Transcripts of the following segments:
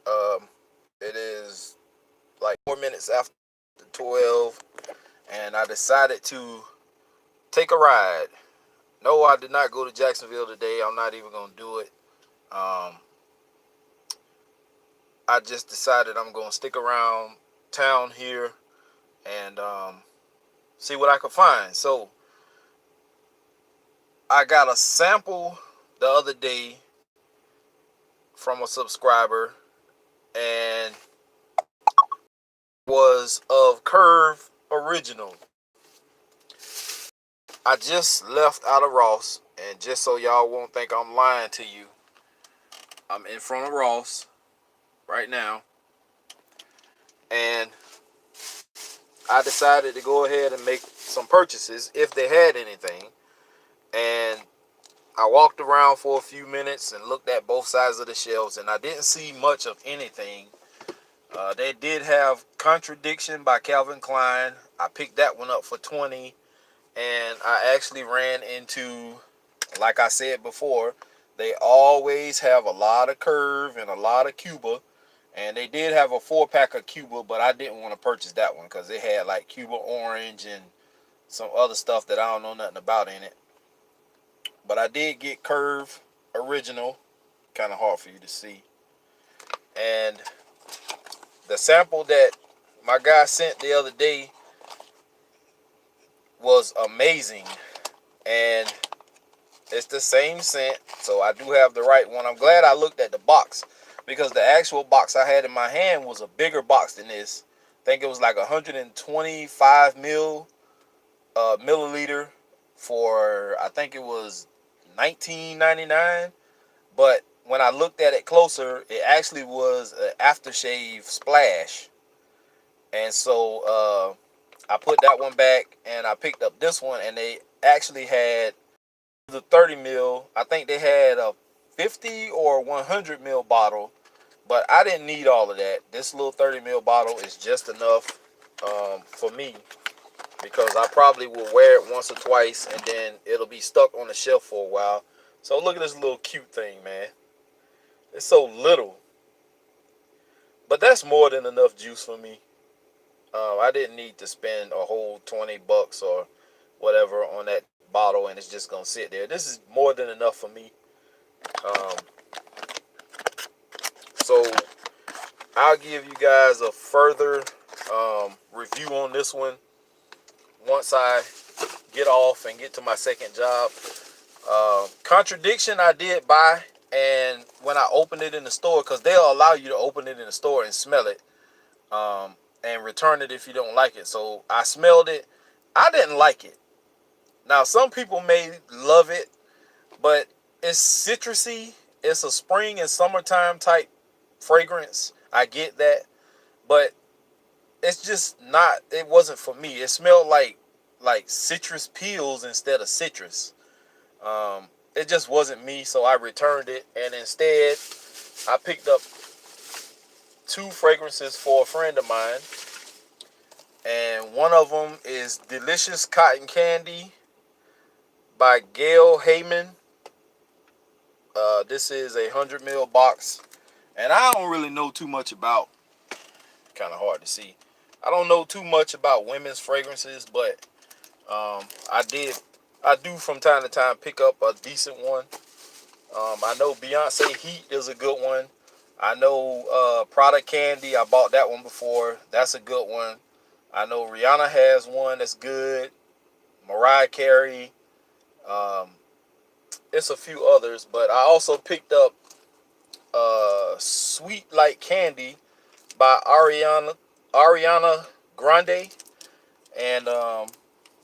Um, it is like 4 minutes after 12, and I decided to take a ride. No, I did not go to Jacksonville today. I'm not even gonna do it. Um, I just decided I'm gonna stick around town here and see what I can find. So I got a sample the other day from a subscriber, and was of Curve Original. I just left out of Ross, and just so y'all won't think I'm lying to you, I'm in front of Ross right now, and I decided to go ahead and make some purchases if they had anything. And I walked around for a few minutes and looked at both sides of the shelves, and I didn't see much of anything. They did have Contradiction by Calvin Klein. I picked that one up for 20, and I actually ran into, like I said before, they always have a lot of Curve and a lot of Cuba. And they did have a 4-pack of Cuba, but I didn't want to purchase that one because it had like Cuba Orange and some other stuff that I don't know nothing about in it. But I did get Curve Original. Kind of hard for you to see. And the sample that my guy sent the other day was amazing. And it's the same scent, so I do have the right one. I'm glad I looked at the box, because the actual box I had in my hand was a bigger box than this. I think it was like 125 milliliter for, I think it was 19.99. But when I looked at it closer, it actually was an aftershave splash. And so I put that one back and I picked up this one, and they actually had the 30 mil. I think they had a 50 or 100 mil bottle, but I didn't need all of that. This little 30 mil bottle is just enough for me, because I probably will wear it once or twice and then it'll be stuck on the shelf for a while. So look at this little cute thing, man. It's so little, but that's more than enough juice for me. I didn't need to spend a whole $20 or whatever on that bottle, and it's just gonna sit there. This is more than enough for me. Um, so I'll give you guys a further review on this one once I get off and get to my second job. Contradiction I did buy, and when I opened it in the store, because they'll allow you to open it in the store and smell it, and return it if you don't like it. So I smelled it. I didn't like it. Now, some people may love it, but it's citrusy. It's a spring and summertime type fragrance. I get that, but it's just not. It wasn't for me. It smelled like citrus peels instead of citrus. It just wasn't me, so I returned it, and instead I picked up two fragrances for a friend of mine, and one of them is Delicious Cotton Candy by Gail Heyman. This is a 100 ml box, and I don't really know too much about. Kind of hard to see. I don't know too much about women's fragrances, but I do from time to time pick up a decent one. I know Beyonce Heat is a good one. I know Prada Candy. I bought that one before. That's a good one. I know Rihanna has one that's good. Mariah Carey. Um, it's a few others, but I also picked up Sweet Like Candy by Ariana Grande, and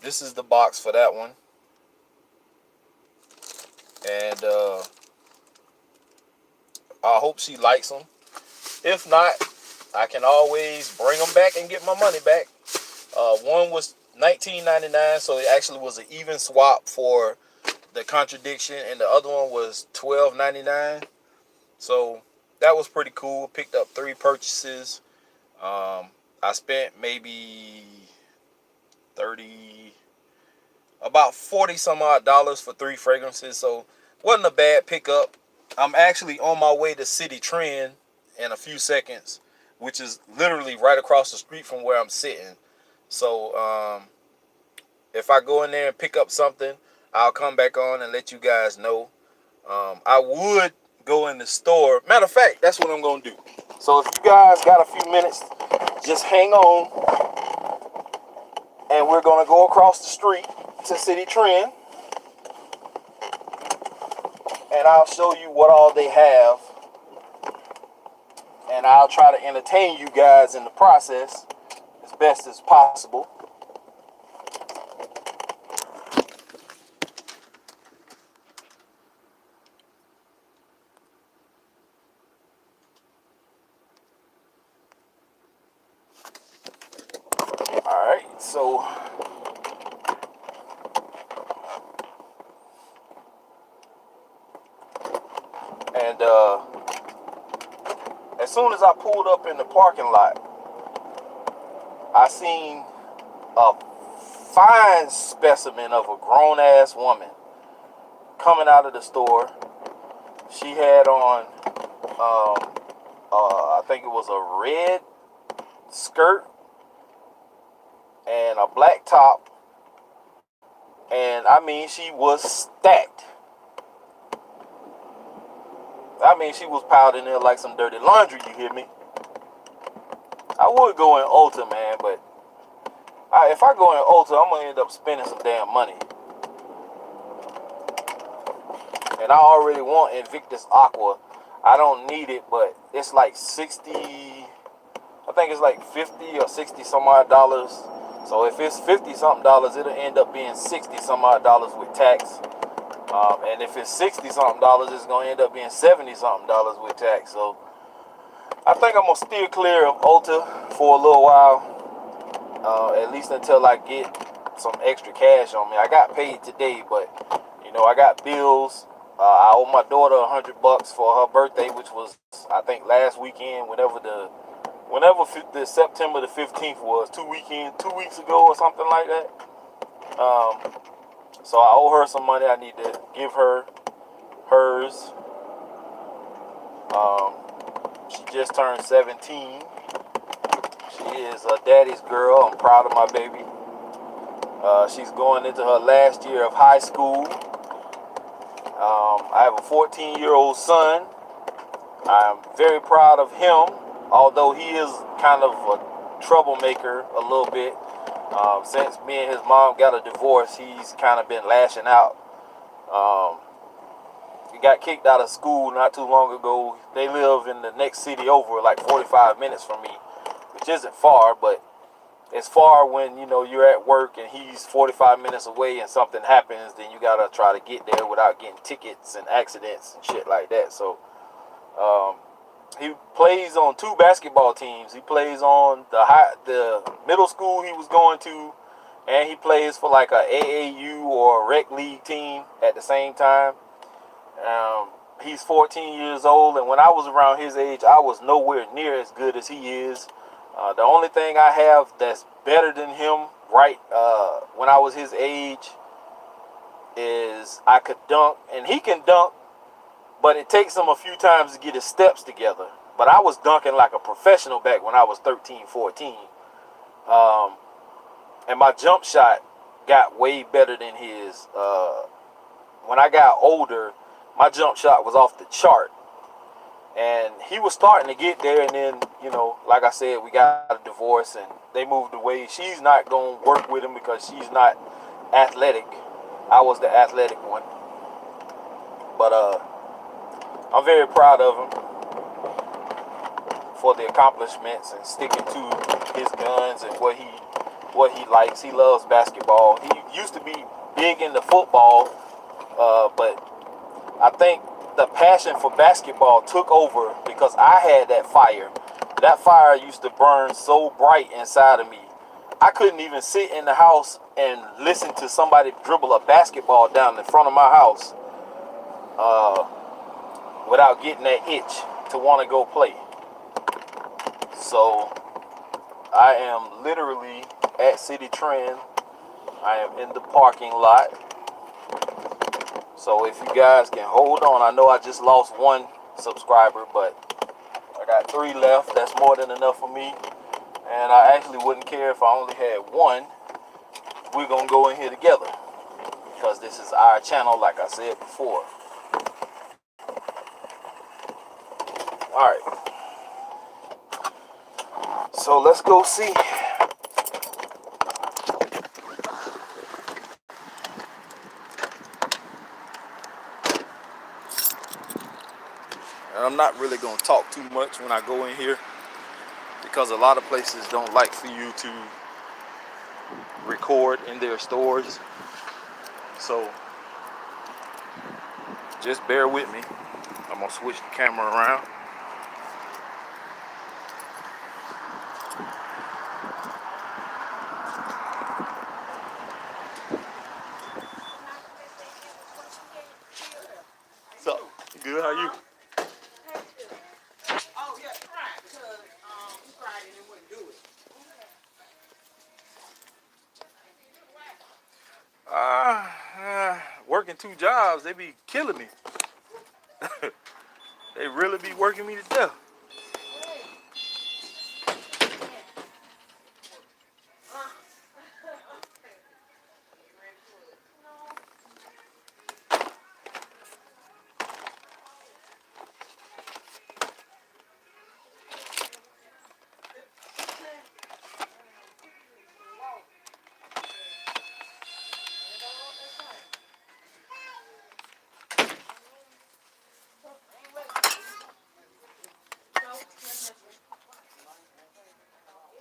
this is the box for that one. And I hope she likes them. If not, I can always bring them back and get my money back. One was 19.99, so it actually was an even swap for the Contradiction, and the other one was 12.99. So that was pretty cool. Picked up 3 purchases. I spent maybe 30, about 40 some odd dollars for 3 fragrances. So wasn't a bad pickup. I'm actually on my way to City Trend in a few seconds, which is literally right across the street from where I'm sitting. So if I go in there and pick up something, I'll come back on and let you guys know. I would go in the store. Matter of fact, that's what I'm going to do. So if you guys got a few minutes, just hang on. And we're going to go across the street to City Trend. And I'll show you what all they have. And I'll try to entertain you guys in the process as best as possible. Alright, so and as soon as I pulled up in the parking lot, I seen a fine specimen of a grown-ass woman coming out of the store. She had on, I think it was a red skirt and a black top. And I mean, she was stacked. I mean, she was piled in there like some dirty laundry, you hear me? I would go in Ulta, man, but if I go in Ulta, I'm going to end up spending some damn money. And I already want Invictus Aqua. I don't need it, but it's like 60, I think it's like 50 or 60 some odd dollars. So if it's 50 something dollars, it'll end up being 60 some odd dollars with tax. And if it's 60 something dollars, it's going to end up being 70 something dollars with tax. So I think I'm going to steer clear of Ulta for a little while, at least until I get some extra cash on me. I got paid today, but you know, I got bills. I owe my daughter $100 for her birthday, which was, I think, last weekend, whenever the September the 15th was, 2 weeks ago or something like that. So I owe her some money. I need to give her hers. She just turned 17. She is a daddy's girl. I'm proud of my baby. She's going into her last year of high school. I have a 14-year-old son. I'm very proud of him, although he is kind of a troublemaker a little bit. Since me and his mom got a divorce, he's kind of been lashing out. He got kicked out of school not too long ago. They live in the next city over, like 45 minutes from me, which isn't far, but it's far when, you know, you're at work and he's 45 minutes away and something happens, then you gotta try to get there without getting tickets and accidents and shit like that. So he plays on 2 basketball teams. He plays on the middle school he was going to, and he plays for like a AAU or a rec league team at the same time. He's 14 years old, and when I was around his age, I was nowhere near as good as he is. The only thing I have that's better than him when I was his age is I could dunk, and he can dunk, but it takes him a few times to get his steps together. But I was dunking like a professional back when I was 13, 14. And my jump shot got way better than his. When I got older, my jump shot was off the chart. And he was starting to get there, and then, you know, like I said, we got a divorce and they moved away. She's not going to work with him because she's not athletic. I was the athletic one. But I'm very proud of him for the accomplishments and sticking to his guns and what he likes. He loves basketball. He used to be big into football, but I think the passion for basketball took over because I had that fire. That fire used to burn so bright inside of me. I couldn't even sit in the house and listen to somebody dribble a basketball down in front of my house without getting that itch to want to go play. So I am literally at City Trend. I am in the parking lot. So if you guys can hold on, I know I just lost one subscriber, but I got 3 left. That's more than enough for me. And I actually wouldn't care if I only had 1. We're going to go in here together. Because this is our channel, like I said before. Alright. So let's go see. And I'm not really going to talk too much when I go in here, because a lot of places don't like for you to record in their stores. So just bear with me. I'm going to switch the camera around. So, good, how you? Oh, yeah, right, because he cried and he wouldn't do it. Working 2 jobs, they be killing me. They really be working me to death.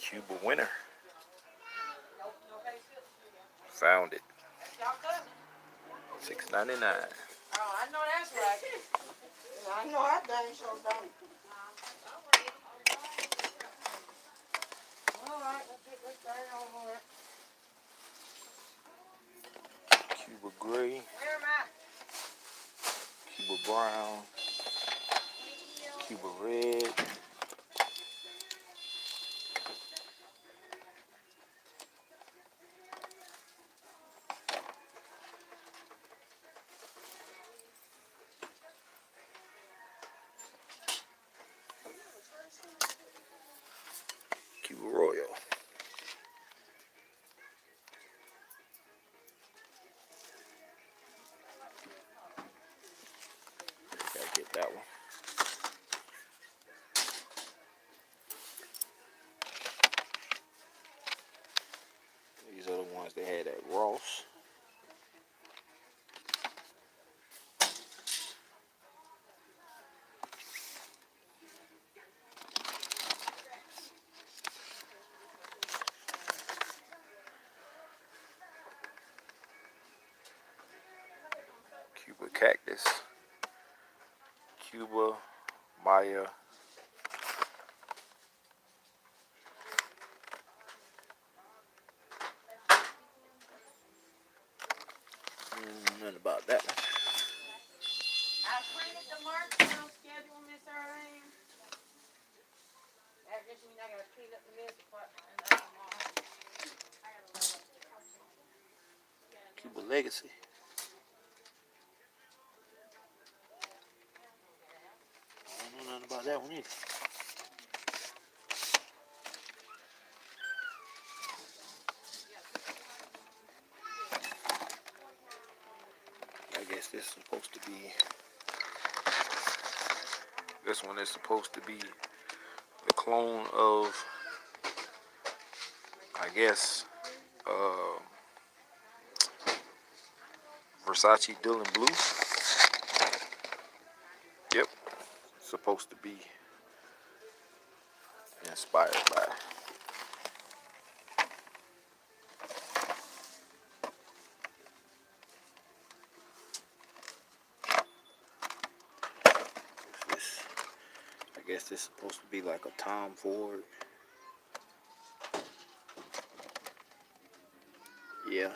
Cuba winner. Found it. $6.99. Oh, I know that's right. I know I done so done. All right, let's turn it over. Cuba gray. Cuba brown. Cuba red. Cuba royal. Gotta get that one. These are the ones they had at Ross. Cuba cactus. Cuba Maya. Nothing about that one. I printed the markdown schedule, Miss Irene. That just means I gotta clean up the mess department. Cuba Legacy. I don't know nothing about that one either. I guess this is supposed to be. This one is supposed to be the clone of, I guess, Versace Dylan Blue. Yep, it's supposed to be inspired by. This, I guess this is supposed to be like a Tom Ford. Yeah.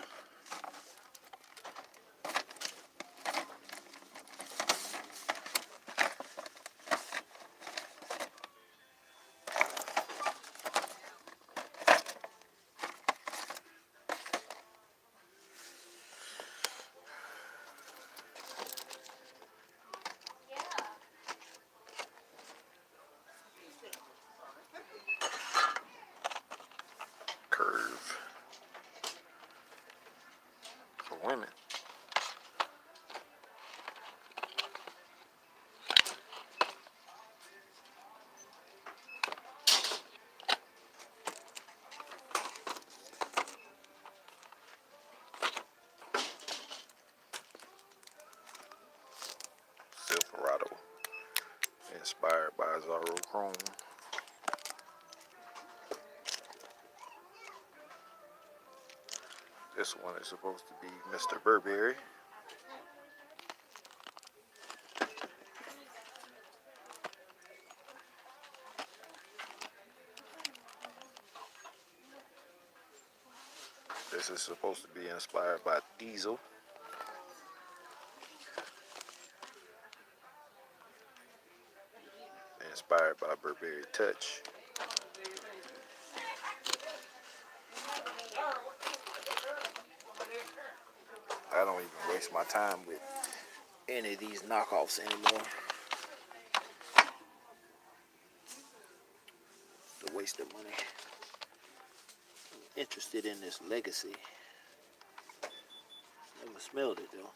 Bizarro Chrome. This one is supposed to be Mr. Burberry. This is supposed to be inspired by Diesel. Inspired by Burberry Touch. I don't even waste my time with any of these knockoffs anymore. It's a waste of money. I'm interested in this Legacy. Never smelled it though.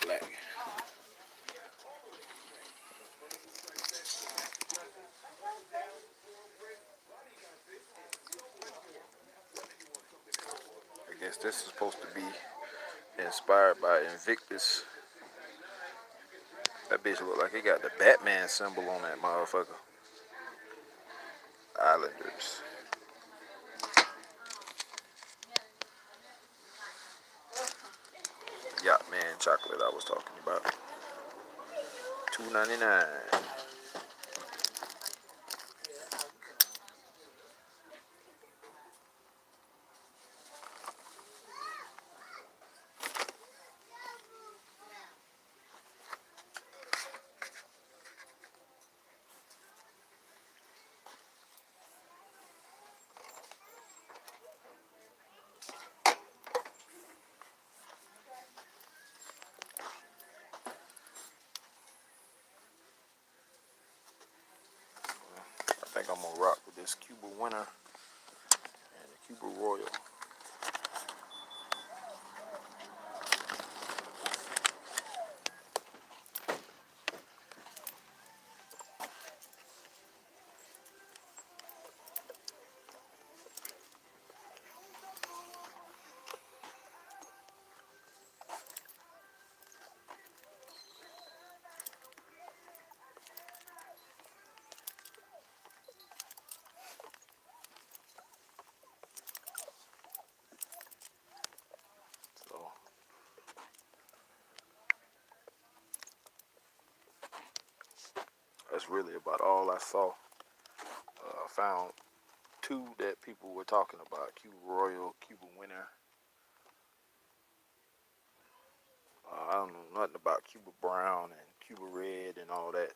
Black. I guess this is supposed to be inspired by Invictus. That bitch look like it got the Batman symbol on that motherfucker. Islanders. Yachtman chocolate I was talking about. $2.99. I think I'm gonna rock with this Cuba Winter and the Cuba Royal. So that's really about all I saw. I found two that people were talking about: Cuba Royal, Cuba Winter. I don't know nothing about Cuba Brown and Cuba Red and all that.